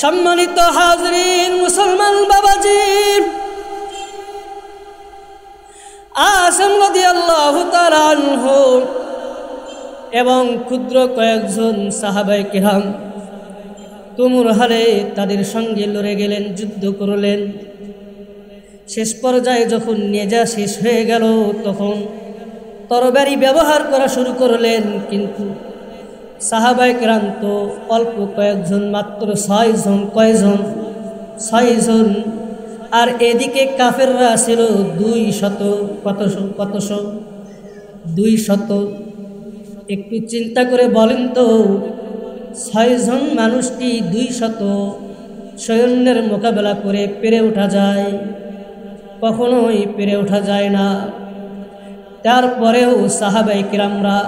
সম্মানিত হাজরিন মুসলমান বাবাজি, আসিম রাদিয়াল্লাহু তাআলা আনহু এবং ক্ষুদ্র কয়েকজন সাহাবায়ে কিরাম তুমুর হারে তাদের সঙ্গে লড়ে গেলেন, যুদ্ধ করলেন। শেষ পর্যায়ে যখন নেজা শেষ হয়ে গেল তখন তরবারি ব্যবহার করা শুরু করলেন, কিন্তু সাহাবায়ে কেরাম তো অল্প কয়েকজন, মাত্র 6 জন। কয়জন? 6 জন। আর এদিকে কাফেররা ছিল 200। কতশো? 200। একটু চিন্তা করে বলেন তো, 6 জন মানুষটি 200 সৈন্যের মোকাবেলা করে পেরে ওঠা যায়? কখনোই পেরে ওঠা যায় না। তারপরেও সাহাবায়ে কিরামরা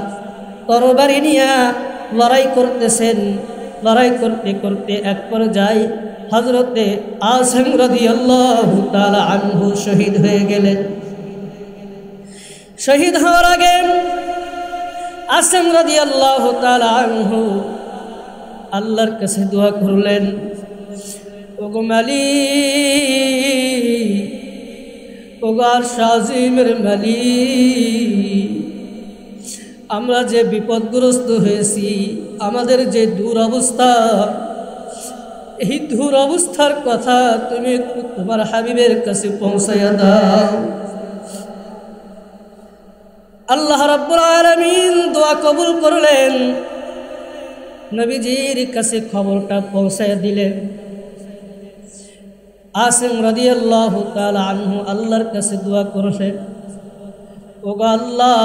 তরবারি নিয়ে লড়াই করতেছেন। লড়াই করতে করতে এক পর্যায়ে হযরতে আসিম রাদিয়াল্লাহু তাআলা আনহু শহীদ হয়ে গেলেন। শহীদ হওয়ার আগে আসিম রাদিয়াল্লাহু তাআলা আনহু আল্লাহর কাছে দোয়া করলেন, ওগো মালিক, ওগো আরশ আজিমের মালিক, আমরা যে বিপদগ্রস্ত হয়েছি, আমাদের যে দুরবস্থা, এই দুরবস্থার কথা তুমি একটু তোমার হাবিবের কাছে পৌঁছাইয়া দাও। আল্লাহ রাব্বুল আলামিন দোয়া কবুল করলেন, নবীজির কাছে খবরটা পৌঁছাইয়া দিলেন। আসিম রাদিয়াল্লাহু তাআলা আনহু আল্লাহর কাছে দোয়া করলেন, ওগো আল্লাহ,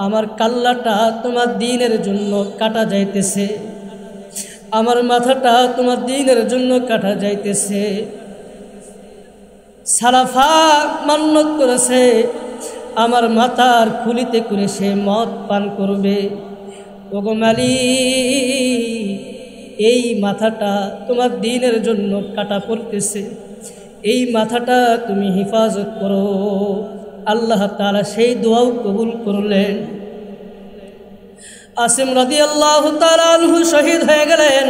আমার কাল্লাটা তোমার দ্বীনের জন্য কাটা যাইতেছে, আমার মাথাটা তোমার দ্বীনের জন্য কাটা যাইতেছে। সালাফা মান্নত করেছে আমার মাথার খুলিতে করে সে মদ পান করবে। ওগো মালিক, এই মাথাটা তোমার দ্বীনের জন্য কাটা পড়তেছে, এই মাথাটা তুমি হেফাজত করো। আল্লাহ তাআলা সেই দোয়াও কবুল করলেন। আসিম রাদিয়াল্লাহু তাআলা আনহু শহীদ হয়ে গেলেন।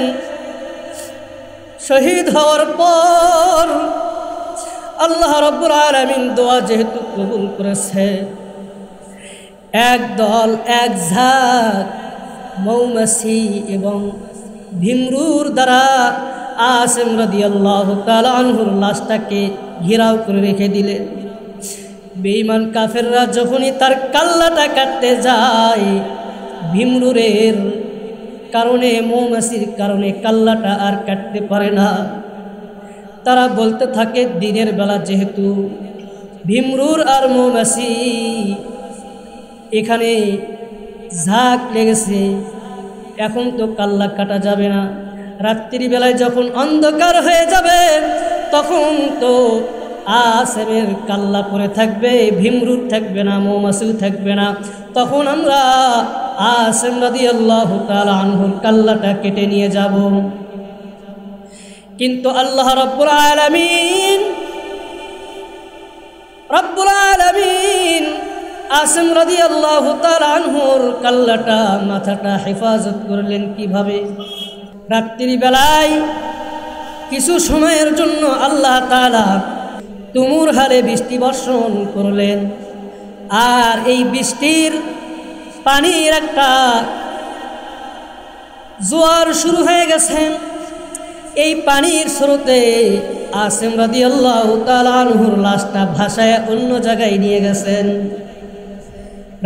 শহীদ হওয়ার পর আল্লাহ রাব্বুল আলামিন দোয়া যেহেতু কবুল করেছে, একদল এক ঝাঁক মৌমাছি এবং ভিমরুর দ্বারা আসিম রাদিয়াল্লাহু তাআলা আনহুর লাশটাকে ঘেরাও করে রেখে দিলেন। বেঈমান কাফেররা যখনই তার কাল্লাটা কাটতে যায়, ভিমরুরের কারণে, মৌমাছির কারণে কাল্লাটা আর কাটতে পারে না। তারা বলতে থাকে, দিনের বেলা যেহেতু ভিমরুর আর মৌমাছি এখানে ঝাঁক লেগেছে, এখন তো কাল্লা কাটা যাবে না। রাত্রিবেলায় যখন অন্ধকার হয়ে যাবে তখন তো আসিমের কাল্লা পরে থাকবে, ভিমরুর থাকবে না, মৌমাছিও থাকবে না। তখন আমরা আসিম রাদিয়াল্লাহু তাআলা আনহুর কাল্লাটা কেটে নিয়ে যাব। কিন্তু আল্লাহ রাব্বুল আলামিন আসিম রাদিয়াল্লাহু তাআলা আনহুর কাল্লাটা, মাথাটা হেফাজত করলেন কিভাবে? রাত্রিবেলায় কিছু সময়ের জন্য আল্লাহ তাআলা তুমুর হারে বৃষ্টি বর্ষণ করলেন। আর এই বৃষ্টির পানির একটা জোয়ার শুরু হয়ে গেছে। এই পানির স্রোতে আসিম রাদিয়াল্লাহু তাআলা আনহুর লাশটা ভাসায় অন্য জায়গায় নিয়ে গেছেন।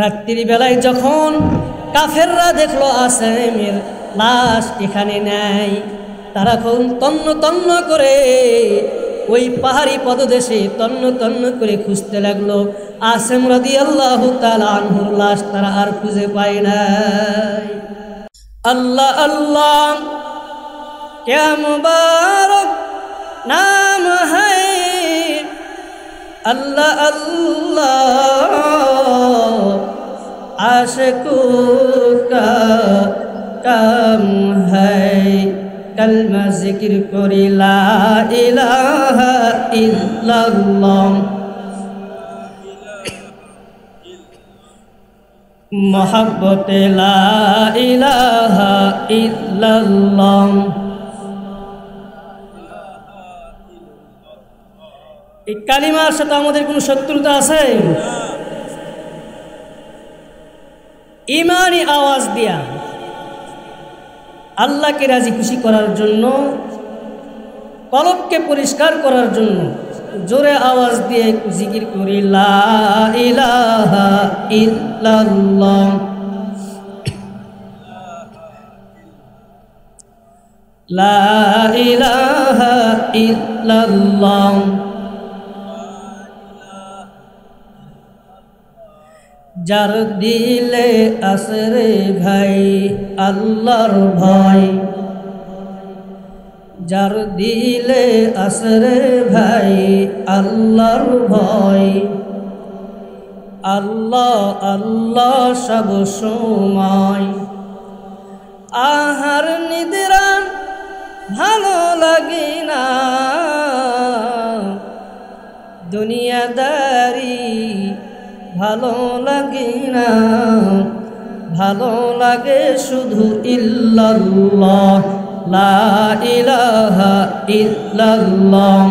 রাত্রিবেলায় যখন কাফেররা দেখলো আসিমের লাশ এখানে নাই, তারা খুব তন্ন তন্ন করে ওই পাহাড়ি পদদেশে তন্ন তন্ন করে খুঁজতে লাগলো। আসিম রাদিয়াল্লাহু তাআলা আনহুর লাশ তারা আর খুঁজে পায় নাই। আল্লাহ আল্লাহ क्या मुबारक नाम है, अल्लाह अल्लाह आशिकों का काम है। कलमा जिक्र करी ला इलाहा इल्लल्लाह, मोहब्बत ला इलाहा इल्लल्लाह, এই কালিমার সাথে আমাদের কোনো শত্রুতা আছে? ইমানি আওয়াজ দিয়া আল্লাহকে রাজি খুশি করার জন্য, কলবকে পরিষ্কার করার জন্য জোরে আওয়াজ দিয়ে জিকির করি, লা ইলাহা ইল্লাল্লাহ, লা ইলাহা ইল্লাল্লাহ। যার দিলে আসরে ভাই আল্লাহর ভয়, যার দিলে আসরে ভাই আল্লাহর ভয়, আল্লাহ আল্লাহ সব সময়। আহার নিদ্রা ভালো লাগে না, দুনিয়াদারি ভালো লাগে না, ভালো লাগে শুধু ইল্লাল্লাহ, লা ইলাহা ইল্লাল্লাহ,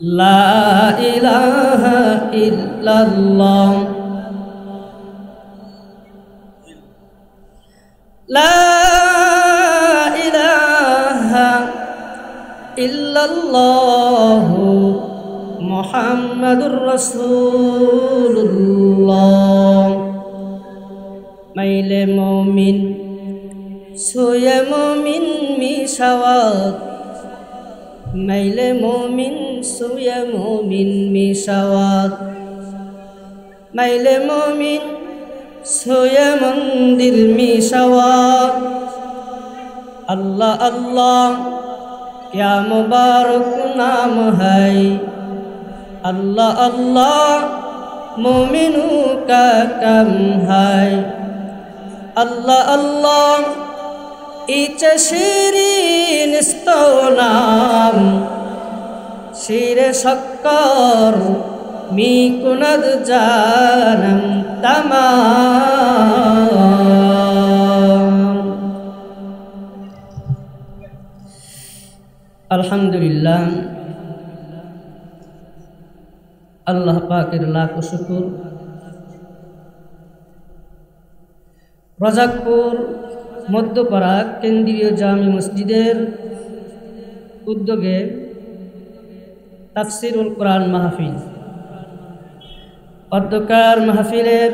লা ইলাহা ইল্লাল্লাহ, লা ইলাহা ইল্লাল্লাহ মুহাম্মাদুর রাসূলুল্লাহ। মাইলে মুমিন সোয়ে মুমিন মিশাওয়াত, মাইলে মুমিন সোয়ে মুমিন মিশাওয়াত, মাইলে মুমিন সোয়ে মন্দির মিশাওয়াত। अल्लाह अल्लाह क्या मुबारक नाम है, अल्लाह अल्लाह मोमिनों का काम है। अल्लाह अल्लाह इच शिरीन नाम शिर शक्कर मी कुनद जानम तमाम। अल्हम्दुलिल्लाह, अल्लाह पाकेर लाख शुकुर। रजाकपुर मध्यपाड़ा केंद्रीय जामी मस्जिदेर उद्योगे ताफसीरुल कुरान महफिल, अध्यकार महफिलेर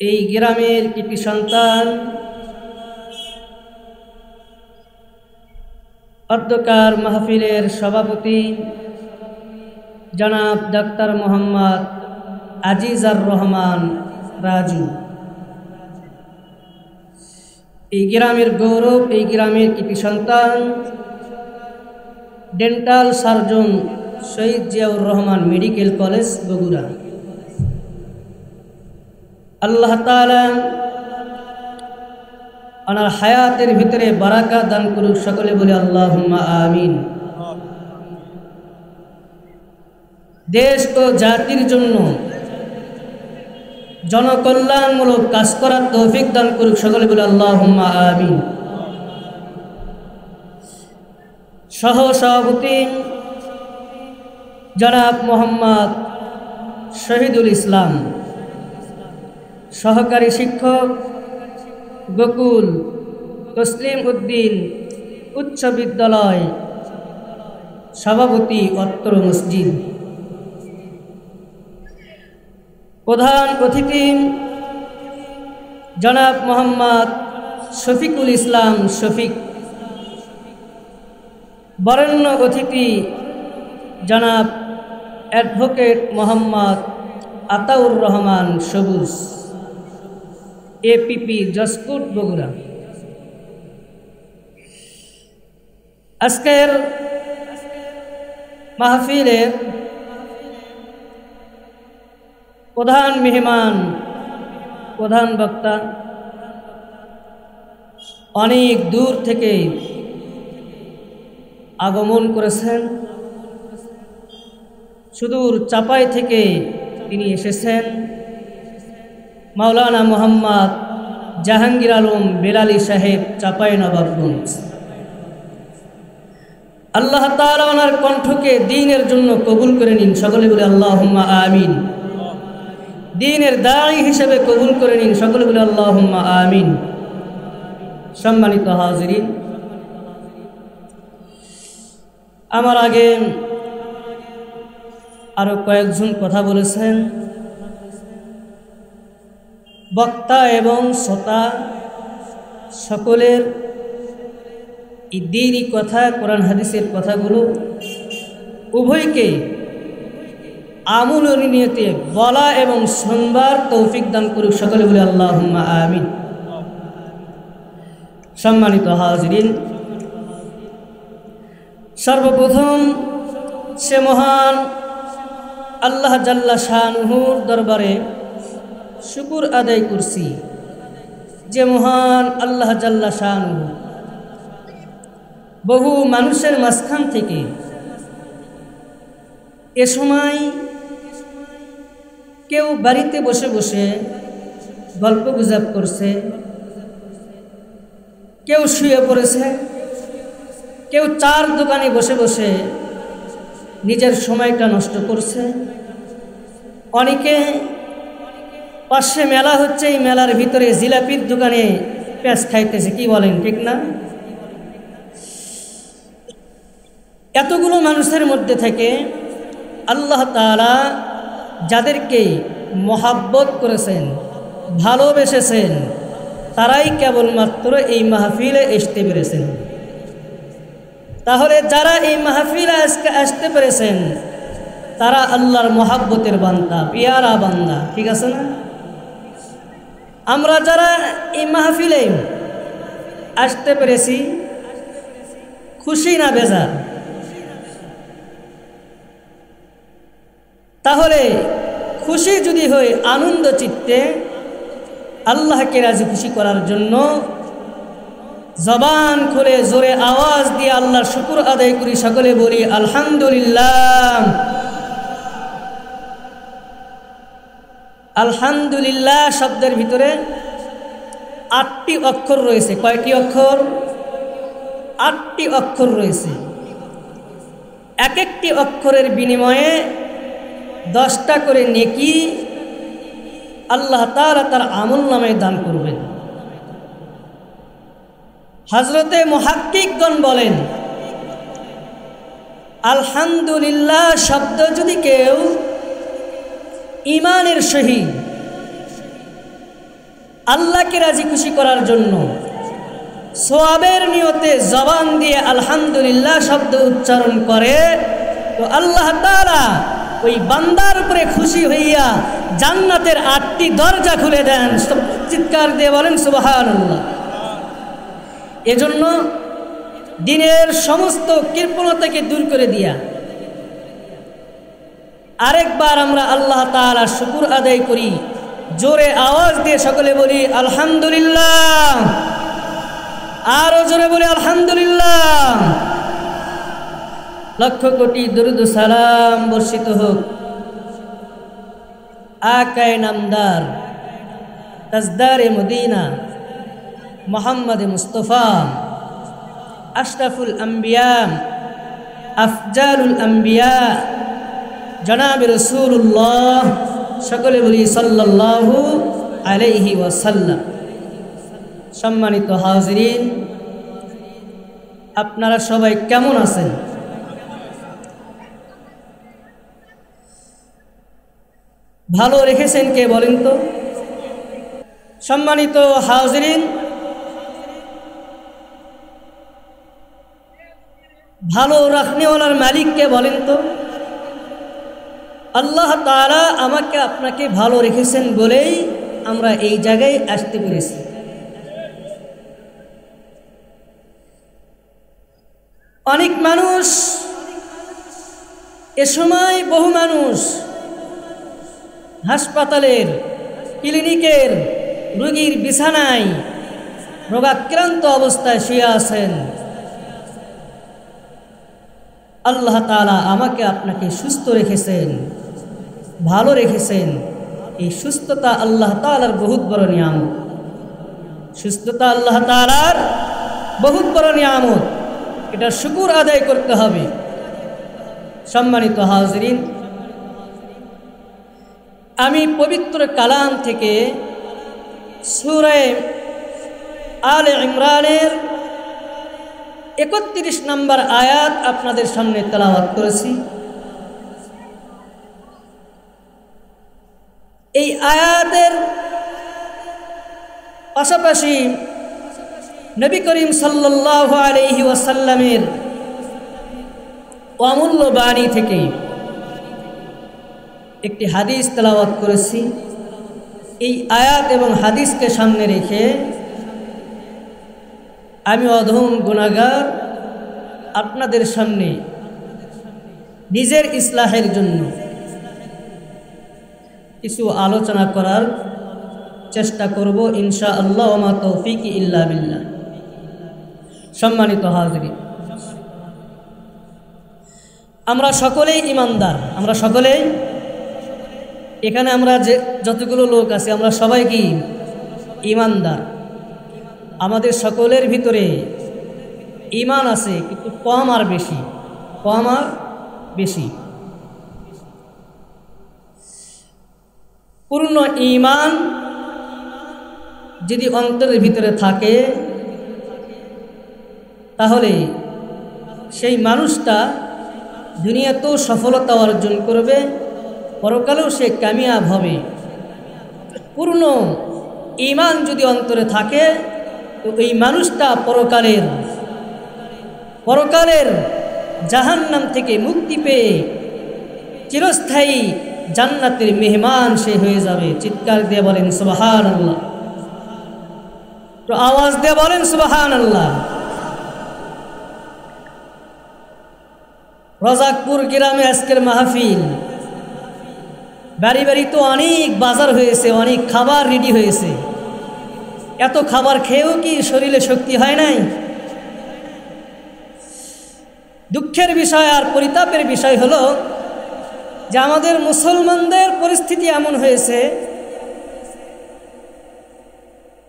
এই গ্রামের কৃতি সন্তান অধ্যকার মাহফিলের সভাপতি জনাব ডাক্তার মোহাম্মদ আজিজার রহমান রাজু, এই গ্রামের গৌরব, এই গ্রামের কৃতি সন্তান ডেন্টাল সার্জন শহীদ জিয়াউর রহমান মেডিকেল কলেজ বগুড়া। আল্লাহ তাআলা ওনার হায়াতের ভিতরে বারাকাত দান করুক, সকলে বলি আল্লাহুম্মা আমিন। দেশ ও জাতির জন্য জনকল্যাণমূলক কাজ করার তৌফিক দান করুক, সকলে বলি আল্লাহুম্মা আমিন। সহ সভাপতি জনাব মোহাম্মদ শহীদুল ইসলাম, সহকারী শিক্ষক গোকুল তসলিম উদ্দিন উচ্চ বিদ্যালয়, সভাপতি অত্র মসজিদ। প্রধান অতিথি জনাব মোহাম্মদ শফিকুল ইসলাম শফিক, বরেণ্য অতিথি জনাব অ্যাডভোকেট মোহাম্মদ আতাউর রহমান সবুজ, এপিপি জসপুর বগুড়া। আজকের মাহফিলের প্রধান মেহমান, প্রধান বক্তা অনেক দূর থেকে আগমন করেছেন, সুদূর চাপাই থেকে তিনি এসেছেন। মাওলানা মোহাম্মদ জাহাঙ্গীর আলম বেলালী সাহেব, চাঁপাইনবাবগঞ্জ। আল্লাহ তাআলা ওনার কণ্ঠকে দ্বীনের জন্য কবুল করে নিন, সকলে বলে আল্লাহুম্মা আমিন। দ্বীনের দাঈ হিসেবে কবুল করে নিন, সকলে বলে আল্লাহুম্মা আমিন। সম্মানিত হাজিরিন, আমার আগে আরো কয়েকজন কথা বলেছেন। বক্তা এবং শ্রোতা সকলের এই দ্বীনি কথা, কোরআন হাদিসের কথাগুলো উভয়কে আমল নিয়তে বলা এবং শুনবার তৌফিক দান করুক, সকলে বলে আল্লাহুম্মা আমিন। সম্মানিত হাজিরিন, সর্বপ্রথম সে মহান আল্লাহ জাল্লা শানুহুর দরবারে শুকুর আদায় করছি, যে মহান আল্লাহ জাল্লা শানুহু বহু মানুষের মাঝখান থেকে এ সময় কেউ বাড়িতে বসে বসে গল্প গুজব করছে, কেউ শুয়ে পড়েছে, কেউ চার দোকানে বসে বসে নিজের সময়টা নষ্ট করছে, অনেকে পাশে মেলা হচ্ছে, এই মেলার ভিতরে জিলাপির দোকানে পেঁয়াজ খাইতেছে। কি বলেন, ঠিক না? এতগুলো মানুষের মধ্যে থেকে আল্লাহ তাআলা যাদেরকে মহাব্বত করেছেন, ভালোবেসেছেন, তারাই কেবলমাত্র এই মাহফিলে আসতে পেরেছেন। তাহলে যারা এই মাহফিলে আজকে আসতে পেরেছেন তারা আল্লাহর মহাব্বতের বান্দা, পিয়ারা বান্দা, ঠিক আছে না? আমরা যারা এই মাহফিলে আসতে পেরেছি খুশি না বেজার? তাহলে খুশি যদি হয়, আনন্দ চিত্তে আল্লাহকে রাজি খুশি করার জন্য জবান খুলে জোরে আওয়াজ দিয়ে আল্লাহর শুকর আদায় করি, সকলে বলি আলহামদুলিল্লাহ। আলহামদুলিল্লাহ শব্দের ভিতরে 8টি অক্ষর রয়েছে। কয়টি অক্ষর? 8টি অক্ষর রয়েছে। এক একটি অক্ষরের বিনিময়ে 10টা করে নেকি আল্লাহ তাআলা তার আমল নামায় দান করবেন। হযরতে মুহাক্কিকগণ বলেন, আলহামদুলিল্লাহ শব্দ যদি কেউ ঈমানের সহিত আল্লাহকে রাজি খুশি করার জন্য সওয়াবের নিয়তে জবান দিয়ে আলহামদুলিল্লাহ শব্দ উচ্চারণ করে, তো আল্লাহ তাআলা ওই বান্দার উপরে খুশি হইয়া জান্নাতের 8টি দরজা খুলে দেন। চিৎকার দিয়ে বলেন সুবহানাল্লাহ। এজন্য দিনের সমস্ত কৃপণতাকে দূর করে দিয়া আরেকবার আমরা আল্লাহ তাআলার শুকর আদায় করি, জোরে আওয়াজ দিয়ে সকলে বলি আলহামদুলিল্লাহ। আরো জোরে বলি আলহামদুলিল্লাহ। লক্ষ কোটি দরুদ ও সালাম বর্ষিত হোক আকায়ে নামদার তাজদারে মদিনা মুহাম্মদ মুস্তাফা আশরাফুল আম্বিয়া আফজালুল আম্বিয়া জনাবে রাসূলুল্লাহ, সকলে বলি সাল্লাল্লাহু আলাইহি ওয়াসাল্লাম। সম্মানিত হাজিরিন, আপনারা সবাই কেমন আছেন? ভালো রেখেছেন কে বলেন তো? সম্মানিত হাজিরিন, ভালো রাখনেওয়ালার মালিক কে বলেন তো? আল্লাহ তাআলা আমাকে আপনাকে ভালো রেখেছেন বলেই আমরা এই জায়গায় আসতে পেরেছি। অনেক মানুষ, এ সময় বহু মানুষ হাসপাতালের, ক্লিনিকের রোগীর বিছানায় রোগাক্রান্ত অবস্থায় শুয়ে আছেন। আল্লাহ তাআলা আমাকে আপনাকে সুস্থ রেখেছেন, ভালো রেখেছেন। এই সুস্থতা আল্লাহ তাআলার বহুত বড় নিয়ামত। সুস্থতা আল্লাহ তাআলার বহুত বড় নিয়ামত, এটা শুকর আদায় করতে হবে। সম্মানিত হাজরিন, আমি পবিত্র কালাম থেকে সূরা আলে ইমরানের 31 নম্বর আয়াত আপনাদের সামনে তেলাওয়াত করেছি। এই আয়াতের পাশাপাশি নবী করিম সাল্লাল্লাহু আলাইহি ওয়াসাল্লামের অমূল্য বাণী থেকে একটি হাদিস তেলাওয়াত করেছি। এই আয়াত এবং হাদিসকে সামনে রেখে আমি অধম গুনাহগার আপনাদের সামনে নিজের ইসলাহের জন্য কিছু আলোচনা করার চেষ্টা করব ইনশাআল্লাহ, ওয়া মা তৌফিকি ইল্লা বিল্লাহ। সম্মানিত হাজরিন, আমরা সকলেই ঈমানদার, আমরা সকলেই এখানে আমরা যে যতগুলো লোক আছে আমরা সবাই কি ঈমানদার। আমাদের সকলের ভিতরে ঈমান আছে, কিন্তু কম আর বেশি, কম আর বেশি। পূর্ণ ঈমান যদি অন্তরের ভিতরে থাকে তাহলে সেই মানুষটা দুনিয়াতেও সফলতা অর্জন করবে, পরকালেও সে কামিয়াব হবে। পূর্ণ ঈমান যদি অন্তরে থাকে তো এই মানুষটা পরকালের জাহান্নাম থেকে মুক্তি পেয়ে চিরস্থায়ী জান্নাতের মেহমান সে হয়ে যাবে। চিৎকার দিয়ে বলেন সুবহানাল্লাহ, তো আওয়াজ দিয়ে বলেন সুবহানাল্লাহ। রাজাকপুর গ্রামে আজকের মাহফিল, বাড়ি বাড়ি তো অনেক বাজার হয়েছে, অনেক খাবার রেডি হয়েছে। এত খাবার খেয়েও কি শরীরে শক্তি হয় নাই? দুঃখের বিষয় আর পরিতাপের বিষয় হলো যে আমাদের মুসলমানদের পরিস্থিতি এমন হয়েছে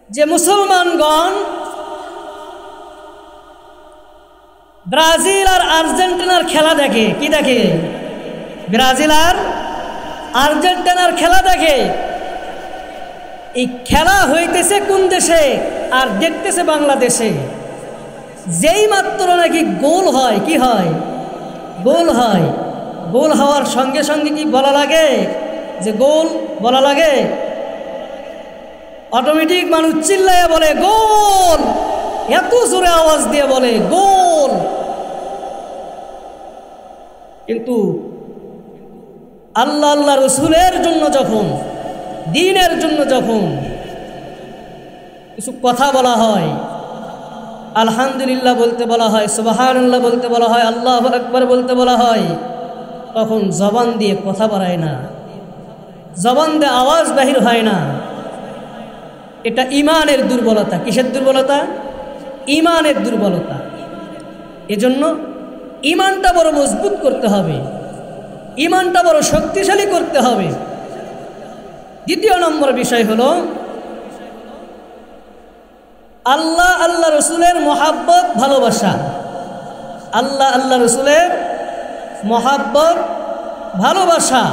যে মুসলমানগণ ব্রাজিল আর আর্জেন্টিনার খেলা দেখে। কি দেখে? ব্রাজিল আর আর্জেন্টিনার খেলা দেখে। এই খেলা হইতেছে কোন দেশে আর দেখতেছে বাংলাদেশে। যেই মাত্র নাকি গোল হয়, কি হয়? গোল হয়। গোল হওয়ার সঙ্গে সঙ্গে কি বলা লাগে যে গোল বলা লাগে? অটোমেটিক মানুষ চিল্লায় বলে গোল, এত জোরে আওয়াজ দিয়ে বলে গোল। কিন্তু আল্লাহ আল্লাহ রসুলের জন্য যখন, দ্বীনের জন্য যখন কিছু কথা বলা হয়, আলহামদুলিল্লাহ বলতে বলা হয়, সুবহানাল্লাহ বলতে বলা হয়, আল্লাহু আকবার বলতে বলা হয়, তখন জবান দিয়ে কথা বাড়ায় না, জবান দিয়ে আওয়াজ বাহির হয় না। এটা ঈমানের দুর্বলতা। কিসের দুর্বলতা? ঈমানের দুর্বলতা। এজন্য ঈমানটা বড় মজবুত করতে হবে, ঈমানটা বড় শক্তিশালী করতে হবে। দ্বিতীয় নম্বর বিষয় হলো আল্লাহ আল্লাহ রসুলের মহাব্বত, ভালোবাসা। আল্লাহ আল্লাহ রসুলের মহাব্বত, ভালোবাসা।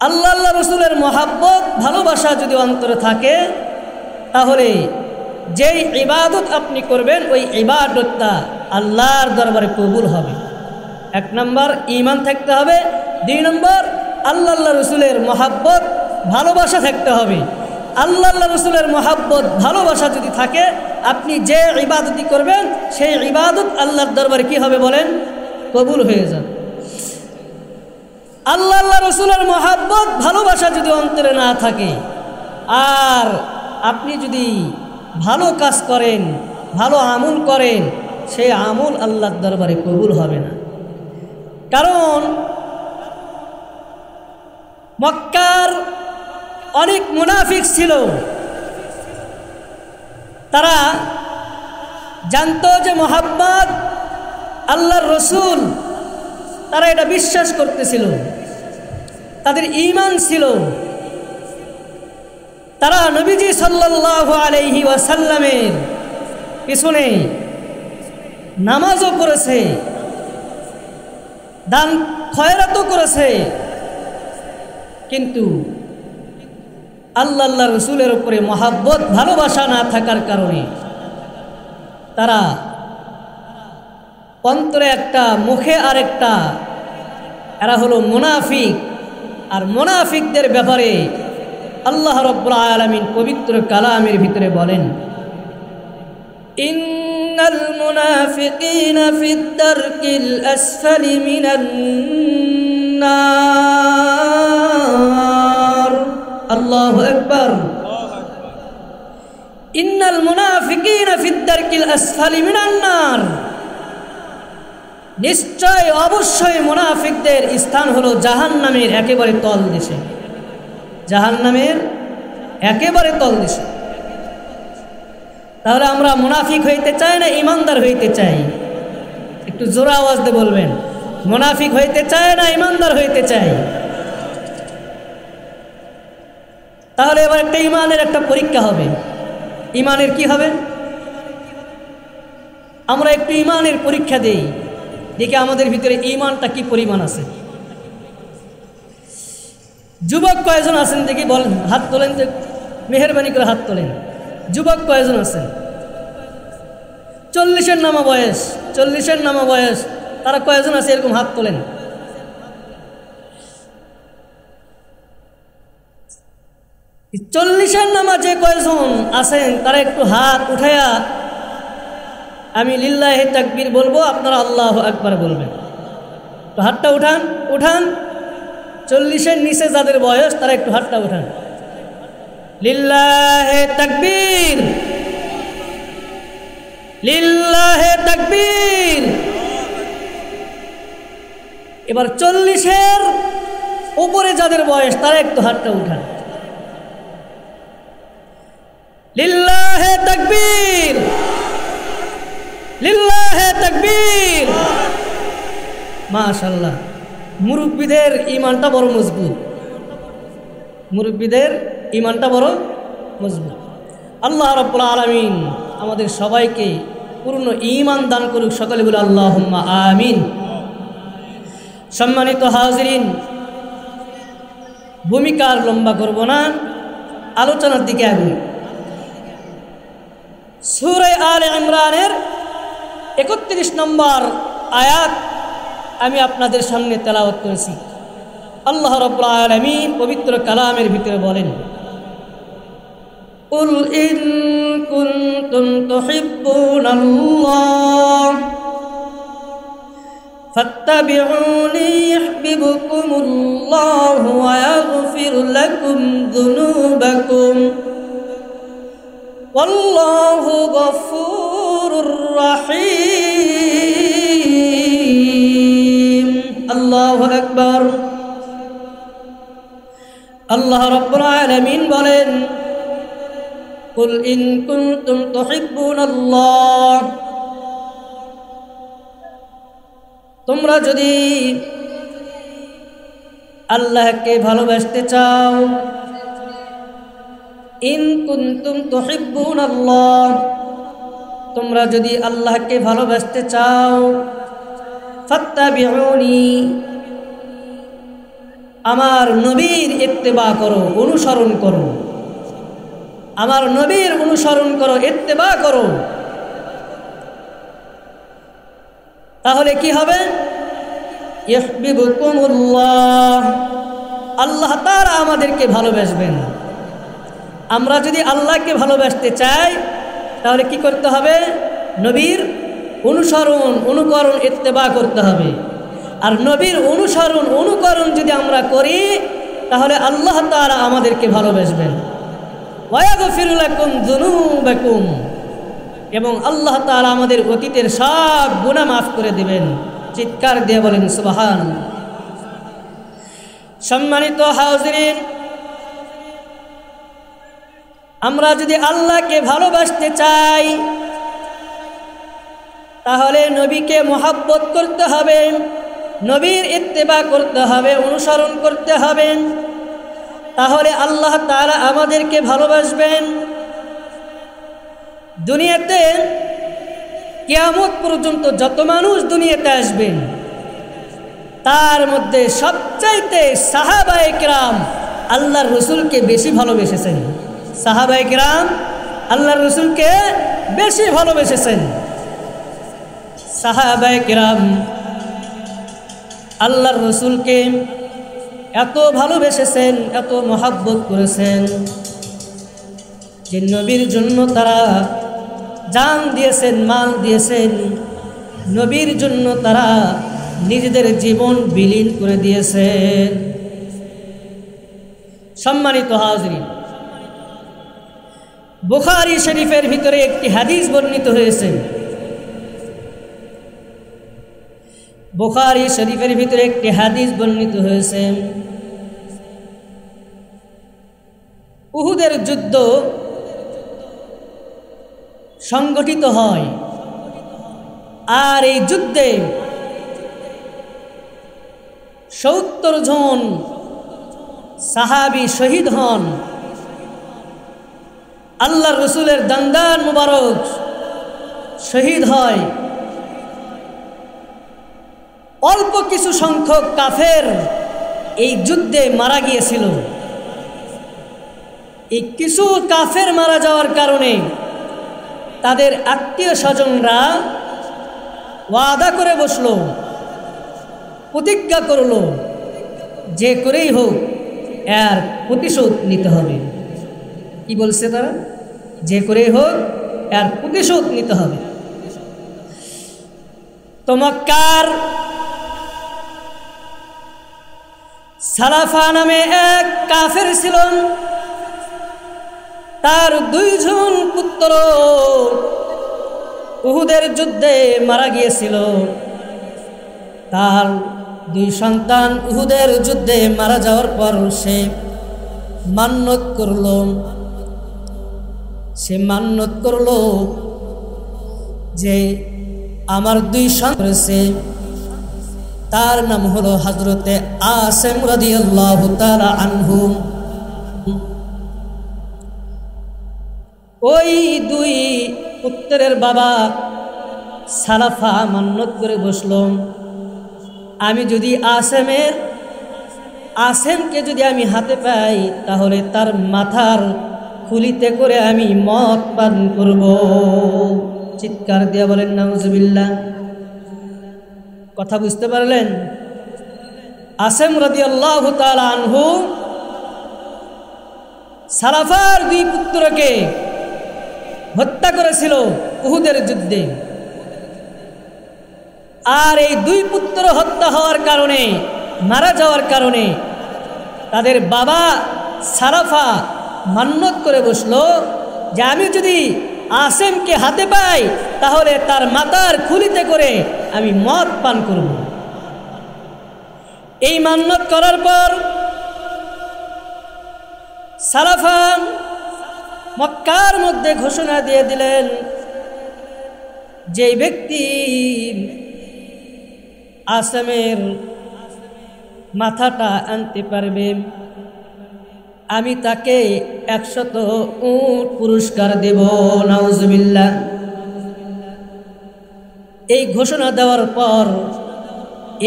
আল্লাহ আল্লাহ রসুলের মহাব্বত, ভালোবাসা যদি অন্তরে থাকে তাহলে যেই ইবাদত আপনি করবেন ওই ইবাদতটা আল্লাহর দরবারে কবুল হবে। এক নম্বর ঈমান থাকতে হবে, দুই নম্বর আল্লাহ আল্লাহ রসুলের মহাব্বত, ভালোবাসা থাকতে হবে। আল্লাহ আল্লাহ রসুলের মহাব্বত, ভালোবাসা যদি থাকে, আপনি যে ইবাদতই করবেন সেই ইবাদত আল্লাহর দরবারে কি হবে বলেন? কবুল হয়ে যাবে। আল্লাহ আল্লাহ রসুলের মহাব্বত, ভালোবাসা যদি অন্তরে না থাকে আর আপনি যদি ভালো কাজ করেন, ভালো আমল করেন, সেই আমল আল্লাহর দরবারে কবুল হবে না। কারণ মক্কার অনেক মুনাফিক ছিল, তারা জানতো যে মুহাম্মদ আল্লাহর রসুল, তারা এটা বিশ্বাস করতেছিল, তাদের ঈমান ছিল। তারা নবীজি সাল্লাল্লাহু আলাইহি ওয়াসাল্লামের পিছনে নামাজও পড়েছে, দান খয়রাতও করেছে, কিন্তু আল্লাহ রসুলের উপরে মহাব্বত ভালোবাসা না থাকার কারণে তারা অন্তরে একটা মুখে আরেকটা, এরা হলো মুনাফিক। আর মুনাফিকদের ব্যাপারে আল্লাহ রাব্বুল আলামিন পবিত্র কালামের ভিতরে বলেন, ইন্নাল মুনাফিকিনা ফিদ দারকিল আসফালি মিনান নার। আল্লাহু আকবার। ইন্নাল মুনাফিকিনা ফিদ দারকিল আসফালি মিনান নার। নিশ্চয় অবশ্যই মুনাফিকদের স্থান হলো জাহান্নামের একেবারে তল দেশে, জাহান্নামের একেবারে তল দেশে। তাহলে আমরা মুনাফিক হইতে চাই না ইমানদার হইতে চাই? একটু জোরে আওয়াজ দিয়ে বলবেন, মুনাফিক হইতে চাই না ইমানদার হইতে চাই? তাহলে এবার একটা ইমানের একটা পরীক্ষা হবে। ইমানের কি হবে? আমরা একটু ইমানের পরীক্ষা দেই, দেখি আমাদের ভিতরে ইমানটা কি পরিমাণ আছে। যুবক কয়জন আছেন দেখি, বলেন, হাত তোলেন, মেহরবানি করে হাত তোলেন। যুবক কয়জন আছেন? 40-এর নামা বয়স, 40-এর নামা বয়স, তারা কয়জন আছে এরকম হাত তোলেন। এই 40-এর নামা যে কয়জন আছেন তারা একটু হাত উঠাইয়া আমি লিল্লাহি তাকবীর বলবো, আপনারা আল্লাহু আকবার বলবেন। তো হাতটা উঠান, উঠান। 40-এর নিচে যাদের বয়স তারা একটু হাতটা উঠান। লিল্লাহি তাকবীর, লিল্লাহি তাকবীর। এবার 40-এর উপরে যাদের বয়স তারা একটু হাতটা উঠান। লিল্লাহি তাকবীর, লিল্লাহি তাকবীর। মাশাআল্লাহ, মুরব্বীদের ঈমানটা বড় মজবুত, মুরব্বীদের ঈমানটা বড় মজবুত। আল্লাহ রাব্বুল আলামিন আমাদের সবাইকে পূর্ণ ঈমান দান করুক, সকলে বলে আল্লাহুম্মা আমিন। সম্মানিত হাজিরিন, ভূমিকা আর লম্বা করব না, আলোচনার দিকে আগুন। সূরা আলে ইমরানের 31 নম্বর আয়াত আমি আপনাদের সামনে তেলাওয়াত করেছি। আল্লাহ রাব্বুল আলামিন পবিত্র কালামের ভিতরে বলেন, কুল ইন কুনতুম তুহিব্বুনাল্লাহ ফাত্তাবিউনি ইউহিব্বুকুমুল্লাহু ওয়া ইয়াগফির লাকুম যুনুবাকুম ওয়াল্লাহু গফুরুর রাহিম। আল্লাহু আকবার। আল্লাহ রাব্বুল আলামিন বলেন, কুল ইন কুনতুম তুহিব্বুনাল্লাহ, তোমরা যদি আল্লাহকে ভালোবাসতে চাও, ইন কুনতুম তুহিব্বুনাল্লাহ, তোমরা যদি আল্লাহকে ভালোবাসতে চাও, ফাত্তাবিউনি, আমার নবীর ইত্তেবা করো, অনুসরণ করো, আমার নবীর অনুসরণ করো, ইত্তেবা করো। তাহলে কি হবে? ইউহিব্বুকুমুল্লাহ, আল্লাহ তাআলা আমাদেরকে ভালোবাসবেন। আমরা যদি আল্লাহকে ভালোবাসতে চাই তাহলে কি করতে হবে? নবীর অনুসরণ, অনুকরণ, ইত্তেবা করতে হবে। আর নবীর অনুসরণ, অনুকরণ যদি আমরা করি তাহলে আল্লাহ তাআলা আমাদেরকে ভালোবাসবেন। ওয়া ইয়াগফির লাকুম যুনুবাকুম, এবং আল্লাহ তাআলা আমাদের অতীতের সব গুনাহ মাফ করে দিবেন। চিৎকার দিয়ে বলেন সুবহানাল্লাহ। সম্মানিত হাজিরিন, আমরা যদি আল্লাহকে ভালোবাসতে চাই তাহলে নবীকে মহব্বত করতে হবে, নবীর ইত্তেবা করতে হবে, অনুসরণ করতে হবে। তাহলে আল্লাহ তাআলা আমাদেরকে ভালোবাসবেন। দুনিয়াতে কিয়ামত পর্যন্ত যত মানুষ দুনিয়াতে আসবেন তার মধ্যে সবচাইতে সাহাবায়ে কিরাম আল্লাহর রসুলকে বেশি ভালোবেসেছেন। সাহাবায়ে কিরাম আল্লাহর রসুলকে বেশি ভালোবেসেছেন। সাহাবায়ে কিরাম আল্লাহর রসুলকে এত ভালোবেসেছেন, এত মহব্বত করেছেন যে নবীর জন্য তারা জান দিয়েছেন, মাল দিয়েছেন। নবীর জন্য তারা নিজেদের জীবন বিলীন করে দিয়েছেন। সম্মানিত হাজরিন, বুখারী শরীফের ভিতরে একটি হাদিস বর্ণিত হয়েছে। বুখারী শরীফের ভিতরে একটি হাদিস বর্ণিত হয়েছে। উহুদের যুদ্ধ সংগঠিত হয়, আর এই যুদ্ধে ৭০ জন সাহাবী শহীদ হন। আল্লাহর রসুলের দান্দান মুবারক শহীদ হয়। অল্প কিছু সংখ্যক কাফের এই যুদ্ধে মারা গিয়েছিল। এই কিছু কাফের মারা যাওয়ার কারণে তাদের আত্মীয় স্বজনরা ওয়াদা করে বসলো, প্রতিজ্ঞা করলো, যে করেই হোক এর প্রতিশোধ নিতে হবে। কি বলছে তারা? যে করেই হোক এর প্রতিশোধ নিতে হবে। তো মক্কার সালাফা নামে এক কাফের ছিল, তার 2 জন পুত্র উহুদের যুদ্ধে মারা গিয়েছিল। তার 2 সন্তান উহুদের যুদ্ধে মারা যাওয়ার পর সে মান্যত করল যে আমার 2 সন্তান, তার নাম হলো হযরতে আসিম রাদিয়াল্লাহু তাআলা আনহু। ওই 2 পুত্রের বাবা সালাফা মান্যত করে বসল, আমি যদি আসিমকে যদি আমি হাতে পাই তাহলে তার মাথার খুলিতে করে আমি মদ পান করব। চিৎকার দিয়ে বলেন নাউজুবিল্লাহ। কথা বুঝতে পারলেন? আসিম রাদিয়াল্লাহু তাআলা আনহু সালাফার 2 পুত্রকে হত্যা করেছিল উহুদের যুদ্ধে। আর এই 2 পুত্র হত্যা হওয়ার কারণে, মারা যাওয়ার কারণে তাদের বাবা সালাফা মান্যত করে বসলো যে আমি যদি আসিমকে হাতে পাই তাহলে তার মাথার খুলিতে করে আমি মদ পান করব। এই মান্যত করার পর সালাফা মক্কার মধ্যে ঘোষণা দিয়ে দিলেন, যে ব্যক্তি আসিমের মাথাটা আনতে পারবে আমি তাকে 100 উট পুরস্কার দেব। নাউজুবিল্লাহ। এই ঘোষণা দেওয়ার পর,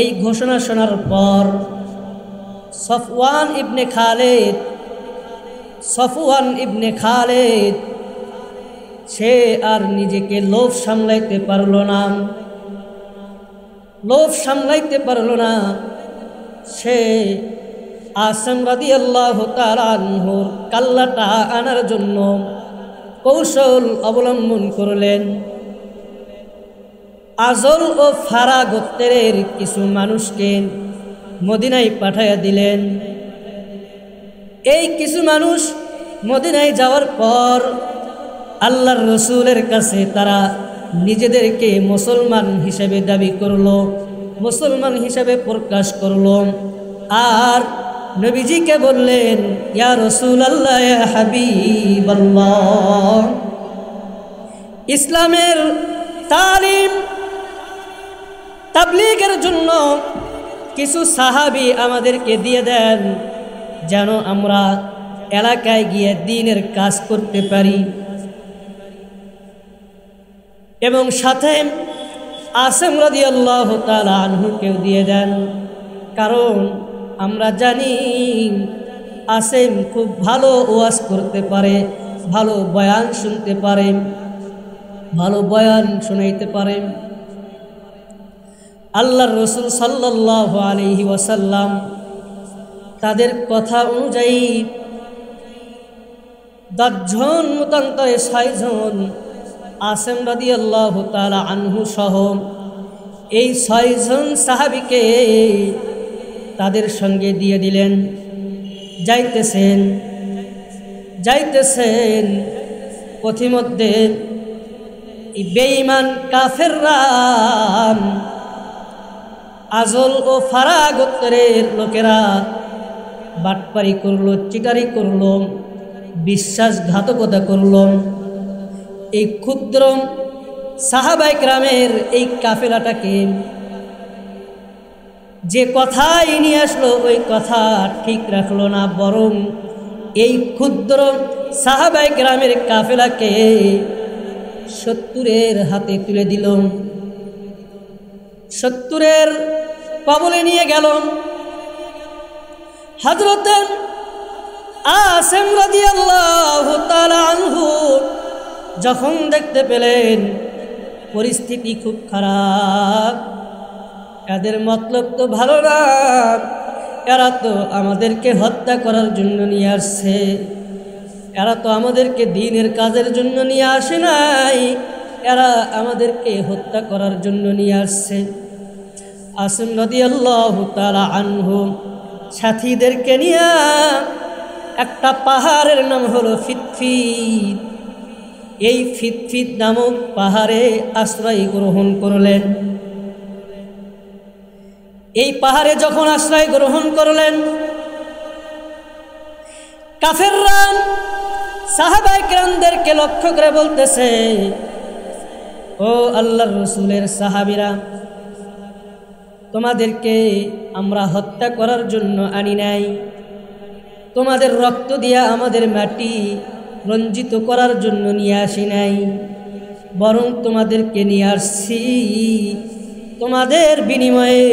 এই ঘোষণা শোনার পর সফওয়ান ইবনে খালিদ সে আর নিজেকে লোভ সামলাইতে পারল না। সে আসিম রাদিয়াল্লাহু তাআলা আনহুর কাল্লাটা আনার জন্য কৌশল অবলম্বন করলেন। আজল ও ফারা গোত্রের কিছু মানুষকে মদিনায় পাঠাইয়া দিলেন। এই কিছু মানুষ মদিনায় যাওয়ার পর আল্লাহর রসুলের কাছে তারা নিজেদেরকে মুসলমান হিসেবে দাবি করল, মুসলমান হিসেবে প্রকাশ করল। আর নবীজিকে বললেন, ইয়া রাসূলুল্লাহ, ইয়া হাবিবাল্লাহ, ইসলামের তালিম তাবলীগের জন্য কিছু সাহাবী আমাদেরকে দিয়ে দেন। যেন আমরা এলাকায় গিয়ে দ্বীনের কাজ করতে পারি। এবং সাথে আসিম রাদিয়াল্লাহু তাআলা আনহুকেও দিয়ে দেন, কারণ আমরা জানি আসিম খুব ভালো ওয়াজ করতে পারে, ভালো বয়ান শুনতে পারে, ভালো বয়ান শোনাইতে পারে। আল্লাহর রাসূল সাল্লাল্লাহু আলাইহি ওয়াসাল্লাম তাদের কথা অনুযায়ী 10 জন মতান্তরে 6 জন আসিম রাদিয়াল্লাহু তাআলা আনহু সহ এই 6 জন সাহাবীকে তাদের সঙ্গে দিয়ে দিলেন। যাইতেছেন পথিমধ্যে বেঈমান কাফেররা আজল ও ফারা গোত্রের লোকেরা বাটপারি করলো, চিটারি করলো, বিশ্বাসঘাতকতা করলো। এই ক্ষুদ্র সাহাবায়ে কেরামের এই কাফেলাটাকে যে কথাই নিয়ে আসলো ওই কথা ঠিক রাখলো না, বরং এই ক্ষুদ্র সাহাবায়ে কেরামের কাফেলাকে শত্রুর হাতে তুলে দিল, শত্রুর কবলে নিয়ে গেল। হযরত আসিম রাদিয়াল্লাহু তাআলা আনহু যখন দেখতে পেলেন পরিস্থিতি খুব খারাপ, এদের মতলব তো ভালো না, এরা তো আমাদেরকে হত্যা করার জন্য নিয়ে আসছে, এরা তো আমাদেরকে দ্বীনের কাজের জন্য নিয়ে আসে নাই, এরা আমাদেরকে হত্যা করার জন্য নিয়ে আসছে। আসিম রাদিয়াল্লাহু তাআলা আনহু সাথীদেরকে নিয়ে একটা পাহাড়ের নাম হলো ফিতফিত, এই ফিতফিত নামক পাহাড়ে আশ্রয় গ্রহণ করলেন। এই পাহাড়ে যখন আশ্রয় গ্রহণ করলেন, কাফেররা সাহাবায়ে কেরামদেরকে লক্ষ্য করে বলতেছে, ও আল্লাহর রাসূলের সাহাবীরা, তোমাদেরকে আমরা হত্যা করার জন্য আনি নাই, তোমাদের রক্ত দিয়া আমাদের মাটি রঞ্জিত করার জন্য নিয়ে আসি নাই, বরং তোমাদেরকে নিয়ে আসছি তোমাদের বিনিময়ে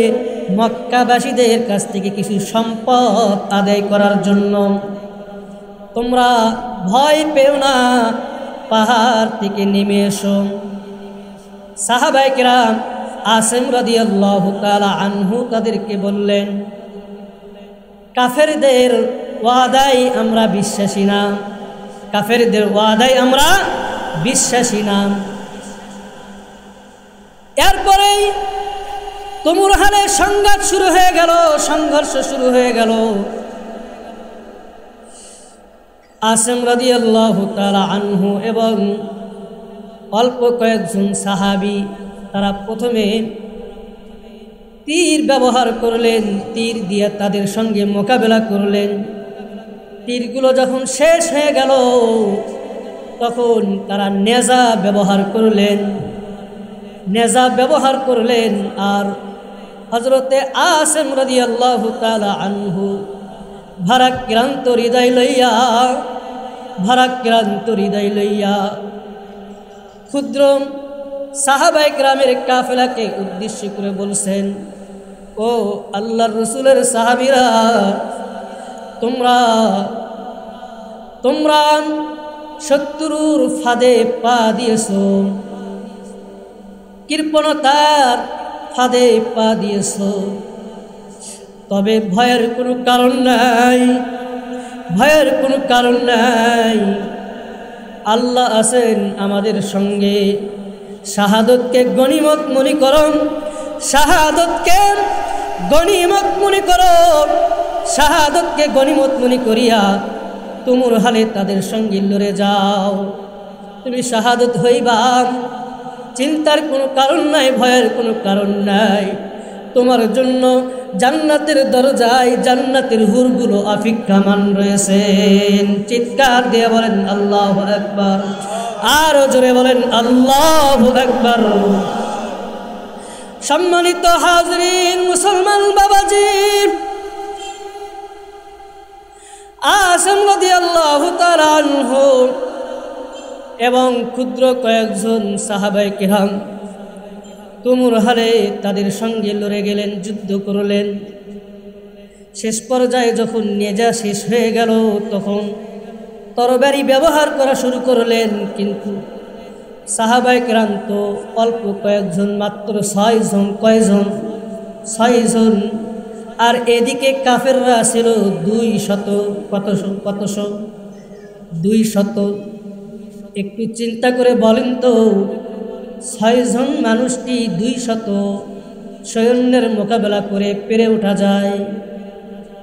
মক্কাবাসীদের কাছ থেকে কিছু সম্পদ আদায় করার জন্য। তোমরা ভয় পেও না, পাহাড় থেকে নেমে এসো। সাহাবায়ে কেরাম আসিম রাদিয়াল্লাহু তাআলা আনহু তাদেরকে বললেন, কাফেরদের ওয়াদায় আমরা বিশ্বাসী না, কাফেরদের ওয়াদায় আমরা বিশ্বাসী না। এরপরেই তুমুল হালে সংঘাত শুরু হয়ে গেল, সংঘর্ষ শুরু হয়ে গেল। আসিম রাদিয়াল্লাহু তাআলা আনহু এবং অল্প কয়েকজন সাহাবী তারা প্রথমে তীর ব্যবহার করলেন, তীর দিয়ে তাদের সঙ্গে মোকাবেলা করলেন। তীরগুলো যখন শেষ হয়ে গেল তখন তারা নেজা ব্যবহার করলেন। আর হযরতে আসিম রাদিয়াল্লাহু তাআলা আনহু ভারাক্রান্ত হৃদয় লইয়া ক্ষুদ্র সাহাবায়ে কেরামের কাফেলাকে উদ্দেশ্য করে বলছেন, ও আল্লাহর রাসূলের সাহাবীরা, তোমরা শত্রুর ফাঁদে পা দিয়েছো, কৃপণতার ফাঁদে পা দিয়েছো, তবে ভয়ের কোনো কারণ নাই, আল্লাহ আছেন আমাদের সঙ্গে। শাহাদতকে গনিমত মনে করো, শাহাদতকে গনিমত মনে করিয়া তুমুর হালে তাদের সঙ্গে লড়ে যাও। তুমি শাহাদত হইবা, চিন্তার কোনো কারণ নাই, ভয়ের কোনো কারণ নাই। তোমার জন্য জান্নাতের দরজায় জান্নাতের হুরগুলো অপেক্ষমান রয়েছেন। চিৎকার দিয়ে বলেন আল্লাহু আকবার, আরো জোরে বলেন আল্লাহু আকবার। সম্মানিত হাজরিন, মুসলমান বাবাজি, আসিম রাদিয়াল্লাহু তাআলা আনহু এবং ক্ষুদ্র কয়েকজন সাহাবায়ে কিরাম তুমুল হারে তাদের সঙ্গে লড়ে গেলেন, যুদ্ধ করলেন। শেষ পর্যায়ে যখন নেজা শেষ হয়ে গেল তখন তরবারি ব্যবহার করা শুরু করলেন, কিন্তু সাহাবায়ে কিরাম তো অল্প কয়েকজন, মাত্র 6 জন। কয়জন? 6 জন। আর এদিকে কাফেররা ছিল 200। কতশো? 200। একটু চিন্তা করে বলেন তো, 6 জন মানুষটি 200 সৈন্যের মোকাবেলা করে পেরে ওঠা যায়?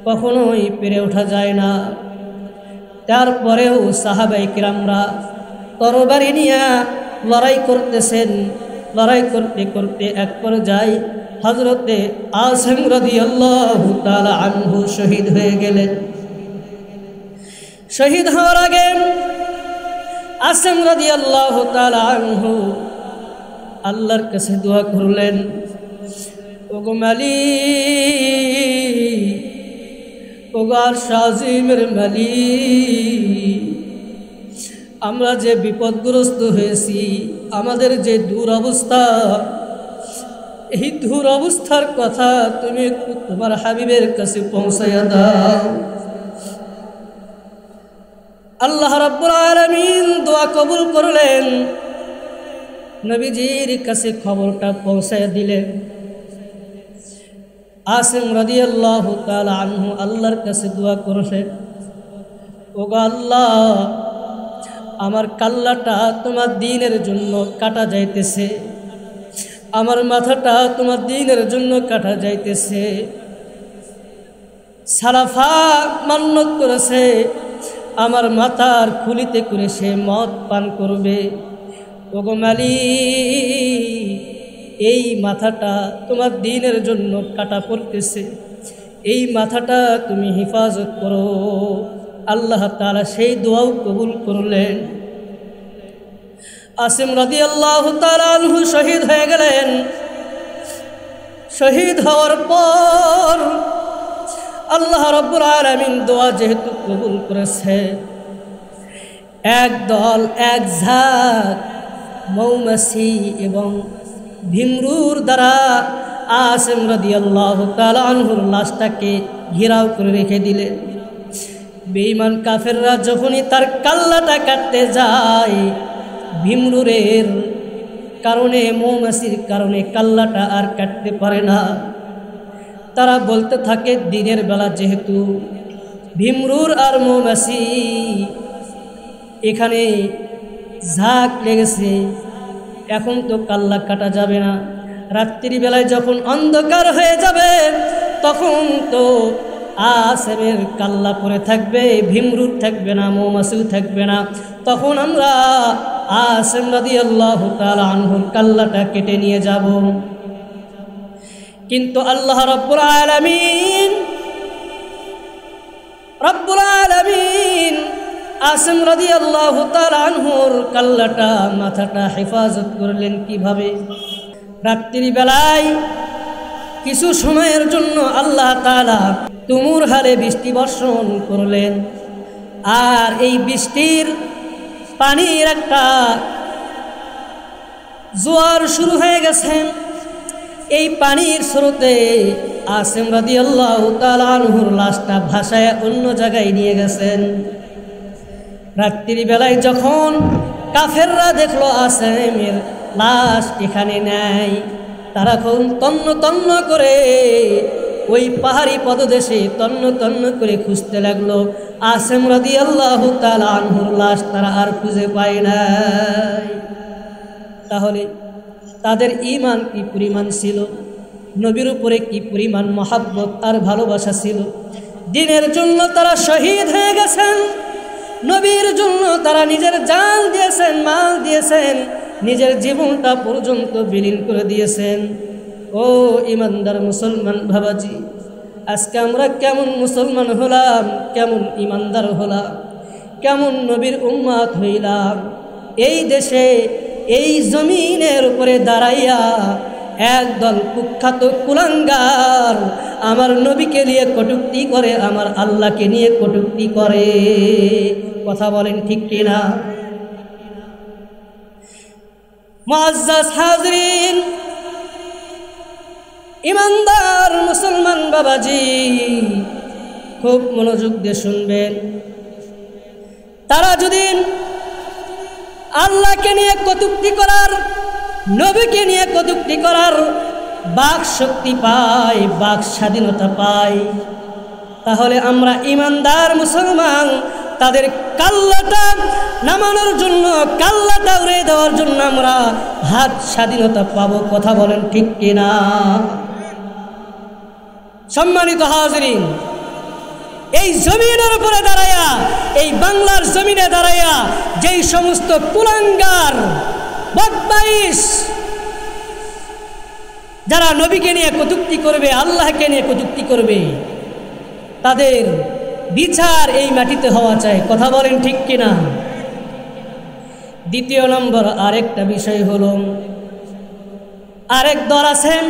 কখনোই পেরে ওঠা যায় না। তারপরেও সাহাবায়ে কিরামরা তরবারি নিয়ে লড়াই করতেছেন। লড়াই করতে করতে এক পর্যায়ে হযরতে আসিম রাদিয়াল্লাহু তাআলা আনহু শহীদ হয়ে গেলেন। শহীদ হওয়ার আগে আসিম রাদিয়াল্লাহু তাআলা আনহু আল্লাহর কাছে দোয়া করলেন, ওগো মালিক, ওগো আরশ আজিমের মালিক, আমরা যে বিপদগ্রস্ত হয়েছি, আমাদের যে দুরবস্থা, এই দুরবস্থার কথা তুমি একটু তোমার হাবিবের কাছে পৌঁছাইয়া দাও। আল্লাহ রাব্বুল আলামিন দোয়া কবুল করলেন, নবীজির কাছে খবরটা পৌঁছায় দিলেন। আসিম রাদিয়াল্লাহু তাআলা আনহু আল্লাহর কাছে দোয়া করলেন, ওগো আল্লাহ, আমার কাল্লাটা তোমার দ্বীনের জন্য কাটা যাইতেছে, আমার মাথাটা তোমার দ্বীনের জন্য কাটা যাইতেছে। সালাফা মান্নত করেছে আমার মাথার খুলিতে করে সে মদ পান করবে। ওগো মালিক, এই মাথাটা তোমার দ্বীনের জন্য কাটা পড়তেছে, এই মাথাটা তুমি হেফাজত করো। আল্লাহ তাআলা সেই দোয়াও কবুল করলেন। আসিম রাদিয়াল্লাহু তাআলা আনহু শহীদ হয়ে গেলেন। শহীদ হওয়ার পর আল্লাহ রাব্বুল আলামিন দোয়া যেহেতু কবুল করেছে, এক দল, এক ঝাঁক মৌমাছি এবং ভিমরুর দ্বারা আসিম রাদিয়াল্লাহু তাআলা আনহুর লাশটাকে ঘেরাও করে রেখে দিলেন। বেঈমান কাফেররা যখনই তার কাল্লাটা কাটতে যায়, ভিমরুরের কারণে, মৌমাছির কারণে কাল্লাটা আর কাটতে পারে না। তারা বলতে থাকে, দিনের বেলা যেহেতু ভিমরুর আর মৌমাছি এখানে ঝাঁক লেগেছে, এখন তো কাল্লা কাটা যাবে না। রাত্রিবেলায় যখন অন্ধকার হয়ে যাবে তখন তো আসিমের কাল্লা পরে থাকবে, ভিমরুর থাকবে না, মৌমাছিও থাকবে না। তখন আমরা আসিম রাদিয়াল্লাহু তাআলা আনহুর কাল্লাটা কেটে নিয়ে যাব। কিন্তু আল্লাহ রাব্বুল আলামিন আসিম রাদিয়াল্লাহু তাআলা আনহুর কাল্লাটা, মাথাটা হেফাজত করলেন কিভাবে? রাত্রি বেলায় কিছু সময়ের জন্য আল্লাহ তাআলা তুমুর হারে বৃষ্টি বর্ষণ করলেন। আর এই বৃষ্টির পানির একটা জোয়ার শুরু হয়ে গেছে। এই পানির স্রোতে আসিম রাদিয়াল্লাহু তাআলা আনহুর লাশটা ভাসায় অন্য জায়গায় নিয়ে গেছেন। রাত্রি বেলায় যখন কাফেররা দেখলো আসিমের লাশ এখানে নাই, তারা খুব তন্ন তন্ন করে ওই পাহাড়ি পদদেশে তন্ন তন্ন করে খুঁজতে লাগলো। আসিম রাদিয়াল্লাহু তাআলা আনহুর লাশ তারা আর খুঁজে পায় নাই। তাহলে তাদের ঈমান কি পরিমাণ ছিল, নবীর উপরে কি পরিমাণ মহাব্বত আর ভালোবাসা ছিল। দ্বীনের জন্য তারা শহীদ হয়ে গেছেন, নবীর জন্য তারা নিজের জান দিয়েছেন, মাল দিয়েছেন, নিজের জীবনটা পর্যন্ত বিলীন করে দিয়েছেন। ও ইমানদার মুসলমান বাবাজি, আজকে আমরা কেমন মুসলমান হলাম, কেমন ইমানদার হলাম, কেমন নবীর উম্মত হইলাম। এই দেশে, এই জমিনের উপরে দাঁড়াইয়া একদল কুখ্যাত কুলাঙ্গার আমার নবীকে নিয়ে কটূক্তি করে, আমার আল্লাহকে নিয়ে কটূক্তি করে। কথা বলেন ঠিক কিনা? মুআজ্জাজ হাজরিন, ইমানদার মুসলমান বাবাজি, খুব মনোযোগ দিয়ে শুনবেন। তারা যদি আল্লাহকে নিয়ে কটূক্তি করার, নবীকে নিয়ে কটূক্তি করার বাক শক্তি পায়, বাক স্বাধীনতা পায়, তাহলে আমরা ইমানদার মুসলমান তাদের কাল্লাটা নামানোর জন্য, কাল্লাটা উড়িয়ে দেওয়ার জন্য আমরা হাত স্বাধীনতা পাবো। কথা বলেন ঠিক কিনা? সম্মানিত হাজরিন, এই জমিনের উপরে দাঁড়াইয়া, এই বাংলার জমিনে দাঁড়াইয়া যেই সমস্ত কুলাঙ্গার বদমাইশ যারা নবীকে নিয়ে কটূক্তি করবে, আল্লাহকে নিয়ে কটূক্তি করবে, তাদের বিচার এই মাটিতে হওয়া চাই। কথা বলেন ঠিক কিনা? দ্বিতীয় নম্বর আরেকটা বিষয় হলো, আরেক দল আছেন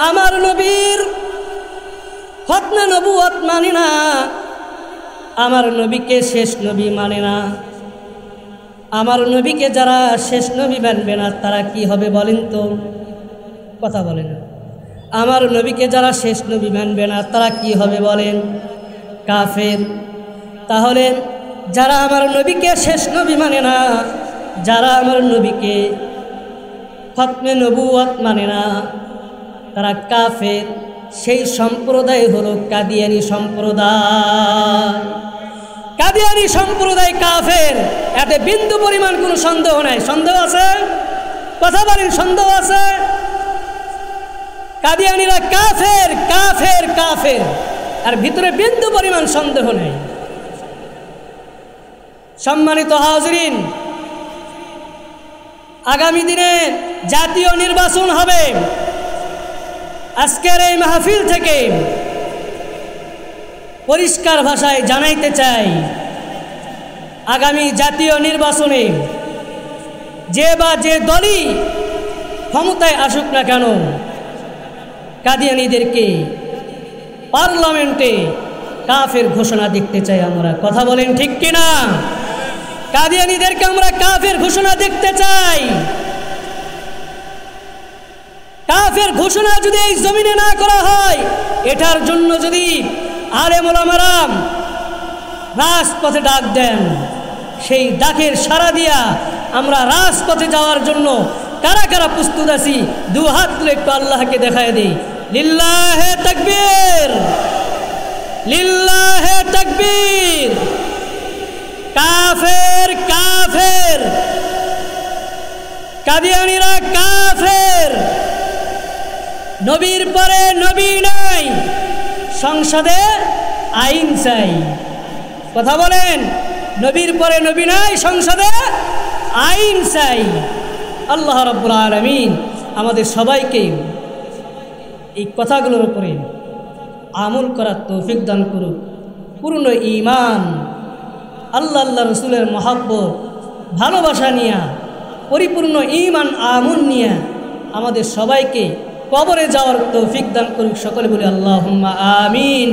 আমার নবীর খতনে নবুয়ত মানে না, আমার নবীকে শেষ নবী মানে না। আমার নবীকে যারা শেষ নবী মানবে না তারা কি হবে বলেন তো? কথা বলেন। আমার নবীকে যারা শেষ নবী মানবে না তারা কি হবে বলেন? কাফের। তাহলে যারা আমার নবীকে শেষ নবী মানে না, যারা আমার নবীকে খতমে নবুয়ত মানে না, তারা কাফের। সেই সম্প্রদায় হলো কাদিয়ানী সম্প্রদায়। কাদিয়ানী সম্প্রদায় কাফের, এতে বিন্দু পরিমাণ কোনো সন্দেহ নাই। সন্দেহ আছে? কথা বলেন, সন্দেহ আছে? কাদিয়ানীরা কাফের, কাফের, কাফের, আর ভিতরে বিন্দু পরিমাণ সন্দেহ নেই। সম্মানিত হাজরিন, আগামী দিনে জাতীয় নির্বাচন হবে। আজকের এই মাহফিল থেকে পরিষ্কার ভাষায় জানাইতে চাই, আগামী জাতীয় নির্বাচনে যে বা যে দলই ক্ষমতায় আসুক না কেন, কাদিয়ানীদেরকে পার্লামেন্টে কাফের ঘোষণা দেখতে চাই আমরা। কথা বলেন ঠিক কিনা? কাদিয়ানীদেরকে আমরা কাফের ঘোষণা দেখতে চাই। কাফের ঘোষণা যদি এই জমিনে না করা হয়, এটার জন্য যদি আলেম ওলামারা রাজপথে ডাক দেন, সেই ডাকের সাড়া দিয়া আমরা রাজপথে যাওয়ার জন্য কারা কারা প্রস্তুত আছি, দু হাত তুলে একটু আল্লাহকে দেখায় দেই। লিল্লাহে তাকবীর, লিল্লাহে তাকবীর। কাফের, কাফের, কাদিয়ানীরা কাফের। নবীর পরে নবী নাই, সংসদে আইন চাই। কথা বলেন, নবীর পরে নবী নাই, সংসদে আইন চাই। আল্লাহ রাব্বুল আলামিন আমাদের সবাইকে এই কথাগুলোর উপরে আমল করার তৌফিক দান করুক। পূর্ণ ঈমান, আল্লাহ আল্লাহ রসুলের মহাব্বত, ভালোবাসা নিয়ে, পরিপূর্ণ ঈমান আমল নিয়ে আমাদের সবাইকে কবরে যাওয়ার তৌফিক দান করুক। সকলে বলি আল্লাহুম্মা আমিন।